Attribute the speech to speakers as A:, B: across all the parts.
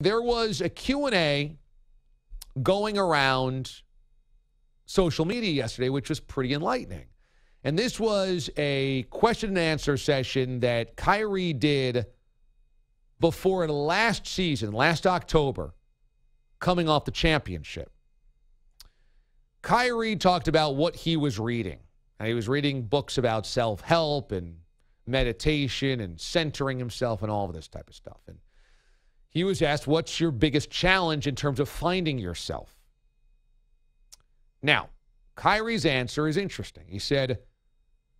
A: there was a Q&A going around social media yesterday, which was pretty enlightening. And this was a question and answer session that Kyrie did before last season, last October, coming off the championship. Kyrie talked about what he was reading. And he was reading books about self-help and meditation and centering himself and all of this type of stuff. And he was asked, what's your biggest challenge in terms of finding yourself? Now, Kyrie's answer is interesting. He said,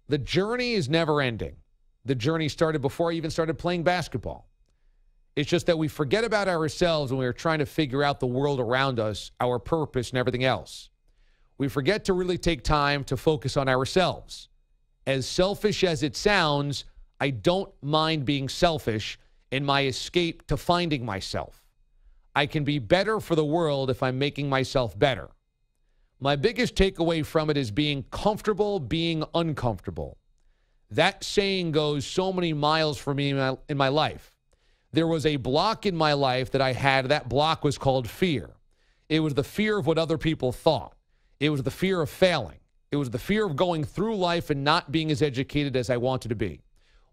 A: the journey is never ending. The journey started before I even started playing basketball. It's just that we forget about ourselves when we're trying to figure out the world around us, our purpose, and everything else. We forget to really take time to focus on ourselves. As selfish as it sounds, I don't mind being selfish in my escape to finding myself. I can be better for the world if I'm making myself better. My biggest takeaway from it is being comfortable being uncomfortable. That saying goes so many miles for me in my life. There was a block in my life that I had. That block was called fear. It was the fear of what other people thought. It was the fear of failing. It was the fear of going through life and not being as educated as I wanted to be.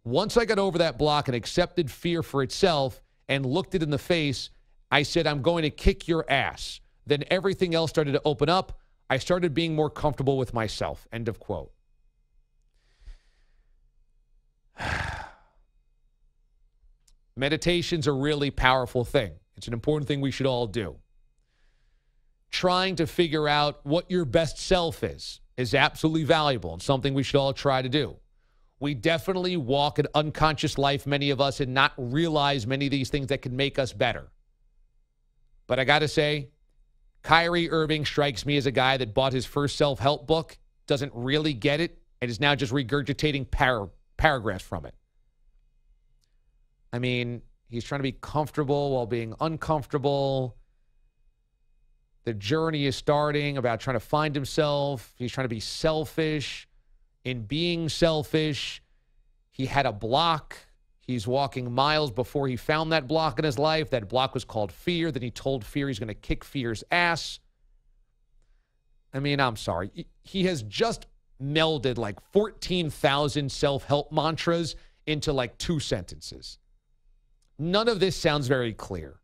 A: Once I got over that block and accepted fear for itself and looked it in the face, I said, I'm going to kick your ass. Then everything else started to open up. I started being more comfortable with myself. End of quote. Meditation's a really powerful thing. It's an important thing we should all do. Trying to figure out what your best self is absolutely valuable and something we should all try to do. We definitely walk an unconscious life, many of us, and not realize many of these things that can make us better. But I got to say, Kyrie Irving strikes me as a guy that bought his first self-help book, doesn't really get it, and is now just regurgitating paragraphs from it. I mean, he's trying to be comfortable while being uncomfortable. The journey is starting about trying to find himself. He's trying to be selfish. In being selfish, he had a block. He's walking miles before he found that block in his life. That block was called fear. Then he told fear he's going to kick fear's ass. I mean, I'm sorry. He has just melded like 14,000 self-help mantras into like 2 sentences. None of this sounds very clear.